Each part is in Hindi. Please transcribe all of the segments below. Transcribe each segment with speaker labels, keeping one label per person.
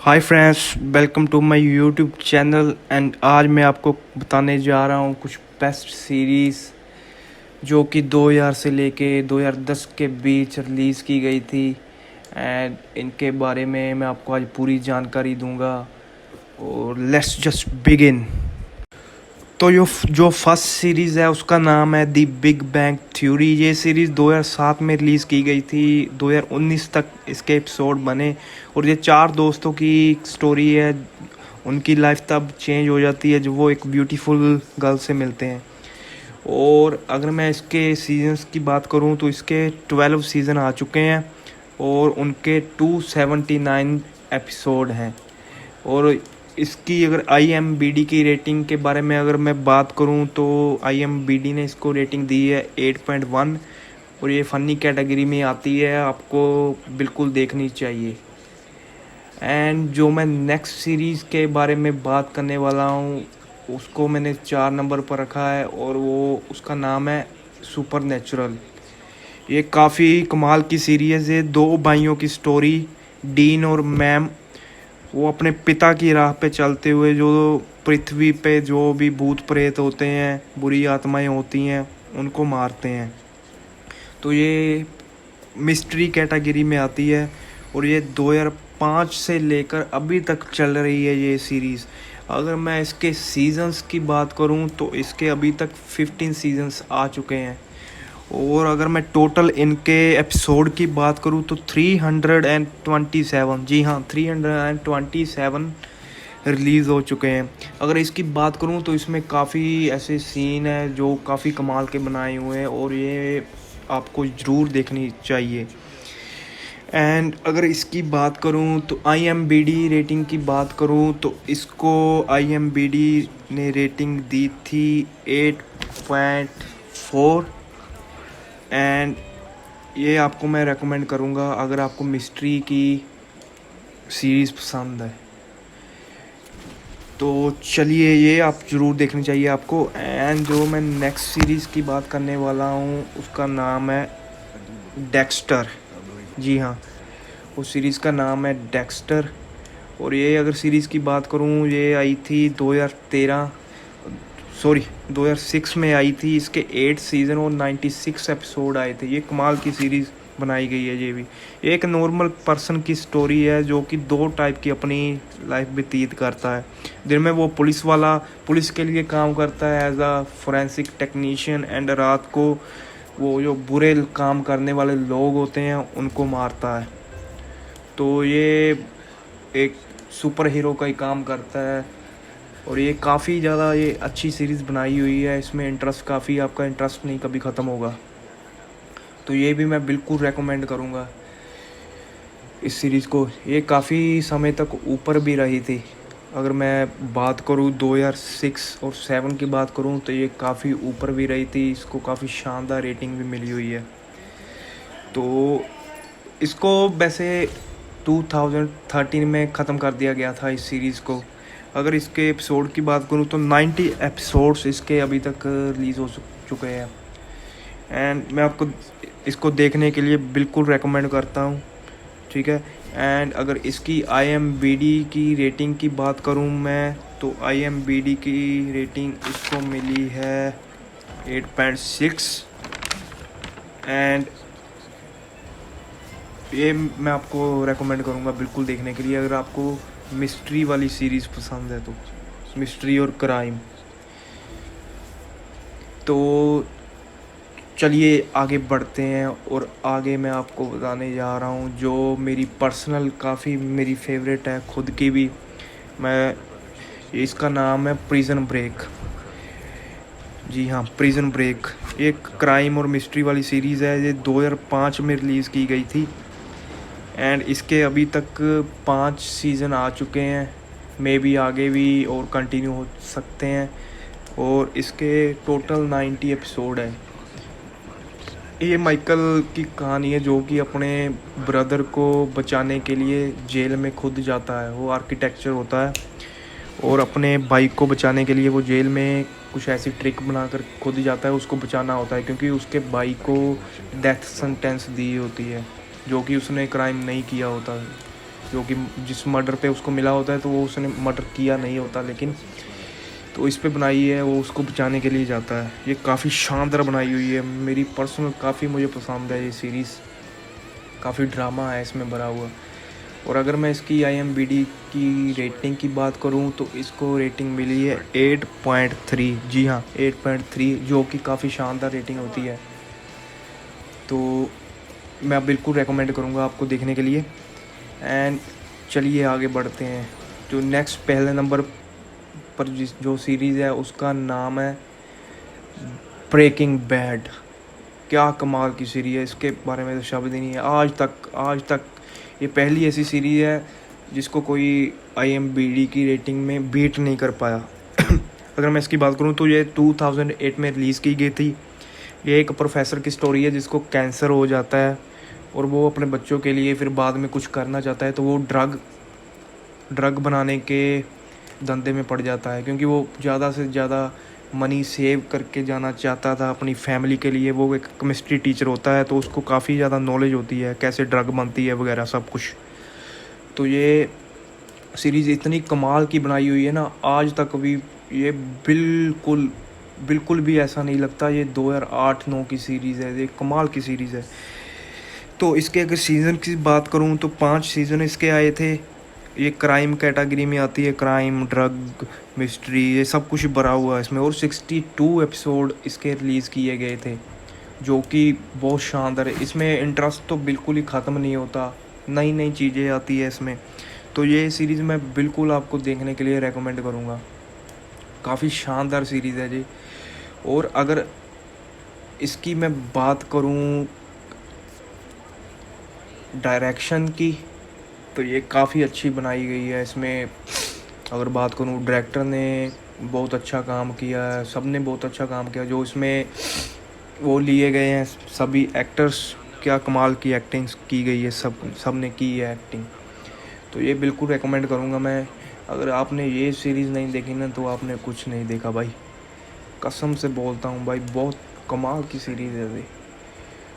Speaker 1: Hi friends, welcome to my YouTube channel. And आज मैं आपको बताने जा रहा हूँ कुछ बेस्ट सीरीज़ जो कि 2000 से लेके 2010 के बीच रिलीज़ की गई थी। एंड इनके बारे में मैं आपको आज पूरी जानकारी दूंगा। और लेट्स जस्ट बिगिन। तो जो फर्स्ट सीरीज़ है उसका नाम है दी बिग बैंग थ्योरी। ये सीरीज़ 2007 में रिलीज़ की गई थी। 2019 तक इसके एपिसोड बने और ये चार दोस्तों की स्टोरी है। उनकी लाइफ तब चेंज हो जाती है जब वो एक ब्यूटीफुल गर्ल से मिलते हैं। और अगर मैं इसके सीजन्स की बात करूं तो इसके 12 सीज़न आ चुके हैं और उनके 279 एपिसोड हैं। और इसकी अगर IMBD की रेटिंग के बारे में अगर मैं बात करूं तो IMBD ने इसको रेटिंग दी है 8.1 और ये फ़नी कैटेगरी में आती है, आपको बिल्कुल देखनी चाहिए। एंड जो मैं नेक्स्ट सीरीज़ के बारे में बात करने वाला हूं उसको मैंने 4 नंबर पर रखा है और वो उसका नाम है सुपरनैचुरल। ये काफ़ी कमाल की सीरीज़ है। दो भाइयों की स्टोरी, डीन और मैम, वो अपने पिता की राह पे चलते हुए जो पृथ्वी पे जो भी भूत प्रेत होते हैं, बुरी आत्माएं होती हैं, उनको मारते हैं। तो ये मिस्ट्री कैटेगरी में आती है और ये 2005 से लेकर अभी तक चल रही है ये सीरीज़। अगर मैं इसके सीजन्स की बात करूं तो इसके अभी तक 15 सीजन्स आ चुके हैं। और अगर मैं टोटल इनके एपिसोड की बात करूं तो 327, जी हाँ 327 रिलीज़ हो चुके हैं। अगर इसकी बात करूं तो इसमें काफ़ी ऐसे सीन हैं जो काफ़ी कमाल के बनाए हुए हैं और ये आपको ज़रूर देखनी चाहिए। एंड अगर इसकी बात करूं तो IMBD रेटिंग की बात करूं तो इसको IMBD ने रेटिंग दी थी 8.4। एंड ये आपको मैं रेकमेंड करूँगा अगर आपको मिस्ट्री की सीरीज़ पसंद है तो चलिए ये आप ज़रूर देखनी चाहिए आपको। एंड जो मैं नेक्स्ट सीरीज़ की बात करने वाला हूँ उसका नाम है डेक्स्टर। जी हाँ, उस सीरीज़ का नाम है डेक्स्टर। और ये अगर सीरीज़ की बात करूँ ये आई थी 2006 में आई थी। इसके 8 सीज़न और 96 एपिसोड आए थे। ये कमाल की सीरीज़ बनाई गई है। ये एक नॉर्मल पर्सन की स्टोरी है जो कि दो टाइप की अपनी लाइफ व्यतीत करता है। दिन में वो पुलिस के लिए काम करता है as a forensic technician. And रात को वो जो बुरे काम करने वाले लोग होते हैं उनको मारता है। तो ये एक सुपर हीरो का ही काम करता है। और ये काफ़ी ज़्यादा ये अच्छी सीरीज़ बनाई हुई है। इसमें इंटरेस्ट काफ़ी, आपका इंटरेस्ट नहीं कभी ख़त्म होगा। तो ये भी मैं बिल्कुल रेकमेंड करूँगा इस सीरीज़ को। ये काफ़ी समय तक ऊपर भी रही थी। अगर मैं बात करूँ 2006 और 7 की बात करूँ तो ये काफ़ी ऊपर भी रही थी। इसको काफ़ी शानदार रेटिंग भी मिली हुई है। तो इसको वैसे 2013 में ख़त्म कर दिया गया था इस सीरीज़ को। अगर इसके एपिसोड की बात करूँ तो 90 एपिसोड्स इसके अभी तक रिलीज़ हो चुके हैं। एंड मैं आपको इसको देखने के लिए बिल्कुल रेकमेंड करता हूँ, ठीक है। एंड अगर इसकी IMBD की रेटिंग की बात करूँ मैं तो IMBD की रेटिंग इसको मिली है 8.6। एंड ये मैं आपको रेकमेंड करूँगा बिल्कुल देखने के लिए अगर आपको मिस्ट्री वाली सीरीज़ पसंद है तो, मिस्ट्री और क्राइम। तो चलिए आगे बढ़ते हैं और आगे मैं आपको बताने जा रहा हूँ जो मेरी पर्सनल काफ़ी मेरी फेवरेट है खुद की भी। इसका नाम है प्रिजन ब्रेक। जी हाँ, प्रिजन ब्रेक एक क्राइम और मिस्ट्री वाली सीरीज़ है। ये 2005 में रिलीज़ की गई थी। एंड इसके अभी तक 5 सीज़न आ चुके हैं। मे बी आगे भी और कंटिन्यू हो सकते हैं। और इसके टोटल 90 एपिसोड है। ये माइकल की कहानी है जो कि अपने ब्रदर को बचाने के लिए जेल में खुद जाता है। वो आर्किटेक्चर होता है और अपने बाइक को बचाने के लिए वो जेल में कुछ ऐसी ट्रिक बनाकर खुद जाता है। उसको बचाना होता है क्योंकि उसके भाई को डेथ सेंटेंस दी होती है जो कि उसने क्राइम नहीं किया होता है। जो कि जिस मर्डर पे उसको मिला होता है तो वो उसने मर्डर किया नहीं होता, लेकिन तो इस पे बनाई है, वो उसको बचाने के लिए जाता है। ये काफ़ी शानदार बनाई हुई है, मेरी पर्सनल काफ़ी मुझे पसंद है ये सीरीज़। काफ़ी ड्रामा है इसमें भरा हुआ। और अगर मैं इसकी IMDb की रेटिंग की बात करूं तो इसको रेटिंग मिली है 8.3। जी हाँ, 8.3, जो कि काफ़ी शानदार रेटिंग होती है। तो मैं बिल्कुल रेकमेंड करूंगा आपको देखने के लिए। एंड चलिए आगे बढ़ते हैं। जो नेक्स्ट पहले नंबर पर जो सीरीज़ है उसका नाम है ब्रेकिंग बैड। क्या कमाल की सीरीज़ है, इसके बारे में तो शब्द ही नहीं है। आज तक ये पहली ऐसी सीरीज़ है जिसको कोई IMDb की रेटिंग में बीट नहीं कर पाया। अगर मैं इसकी बात करूँ तो ये 2008 में रिलीज़ की गई थी। ये एक प्रोफेसर की स्टोरी है जिसको कैंसर हो जाता है और वो अपने बच्चों के लिए फिर बाद में कुछ करना चाहता है, तो वो ड्रग बनाने के धंधे में पड़ जाता है, क्योंकि वो ज़्यादा से ज़्यादा मनी सेव करके जाना चाहता था अपनी फैमिली के लिए। वो एक केमिस्ट्री टीचर होता है, तो उसको काफ़ी ज़्यादा नॉलेज होती है कैसे ड्रग बनती है वगैरह सब कुछ। तो ये सीरीज़ इतनी कमाल की बनाई हुई है ना, आज तक भी ये बिल्कुल भी ऐसा नहीं लगता ये 2008-9 की सीरीज़ है। ये कमाल की सीरीज़ है। तो इसके अगर सीज़न की बात करूँ तो 5 सीज़न इसके आए थे। ये क्राइम कैटेगरी में आती है, क्राइम, ड्रग, मिस्ट्री, ये सब कुछ भरा हुआ है इसमें। और 62 एपिसोड इसके रिलीज़ किए गए थे, जो कि बहुत शानदार है। इसमें इंटरेस्ट तो बिल्कुल ही ख़त्म नहीं होता, नई नई चीज़ें आती है इसमें। तो ये सीरीज़ मैं बिल्कुल आपको देखने के लिए रेकमेंड करूँगा। काफ़ी शानदार सीरीज़ है जी। और अगर इसकी मैं बात करूँ डायरेक्शन की, तो ये काफ़ी अच्छी बनाई गई है। इसमें अगर बात करूँ, डायरेक्टर ने बहुत अच्छा काम किया है, सब ने बहुत अच्छा काम किया। जो इसमें वो लिए गए हैं सभी एक्टर्स, क्या कमाल की एक्टिंग की गई है, सब ने की है एक्टिंग। तो ये बिल्कुल रेकमेंड करूँगा मैं। अगर आपने ये सीरीज़ नहीं देखी ना तो आपने कुछ नहीं देखा भाई, कसम से बोलता हूँ भाई, बहुत कमाल की सीरीज़ है ये।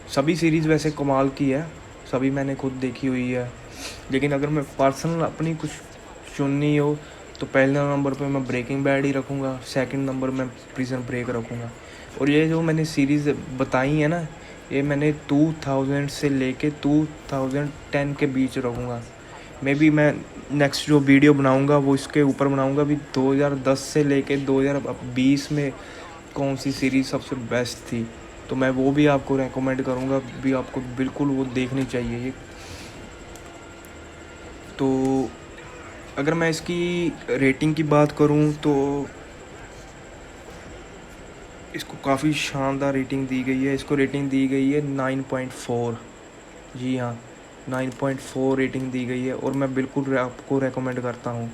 Speaker 1: सभी सीरीज़ वैसे कमाल की है, सभी मैंने खुद देखी हुई है। लेकिन अगर मैं पर्सनल अपनी कुछ चुननी हो तो पहले नंबर पे मैं ब्रेकिंग बैड ही रखूँगा, सेकंड नंबर में प्रिजन ब्रेक रखूँगा। और ये जो मैंने सीरीज़ बताई है ना, ये मैंने 2000 से लेके 2010 के बीच रखूँगा। मे बी मैं नेक्स्ट जो वीडियो बनाऊँगा वो इसके ऊपर बनाऊँगा भी 2010 से लेके 2020 में कौन सी सीरीज़ सबसे बेस्ट थी, तो मैं वो भी आपको रेकमेंड करूँगा भी, आपको बिल्कुल वो देखनी चाहिए ये। तो अगर मैं इसकी रेटिंग की बात करूँ तो इसको काफ़ी शानदार रेटिंग दी गई है। इसको रेटिंग दी गई है 9.4। जी हाँ, 9.4 रेटिंग दी गई है। और मैं बिल्कुल आपको रेकमेंड करता हूँ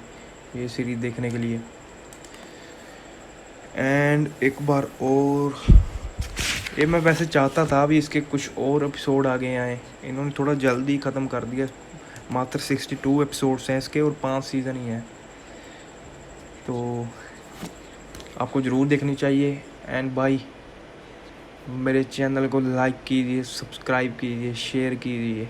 Speaker 1: ये सीरीज़ देखने के लिए। एंड एक बार और, ये मैं वैसे चाहता था अभी इसके कुछ और एपिसोड आगे आए, इन्होंने थोड़ा जल्दी ख़त्म कर दिया। मात्र 62 एपिसोड्स हैं इसके और 5 सीज़न ही हैं, तो आपको ज़रूर देखनी चाहिए। एंड भाई, मेरे चैनल को लाइक कीजिए, सब्सक्राइब कीजिए, शेयर कीजिए।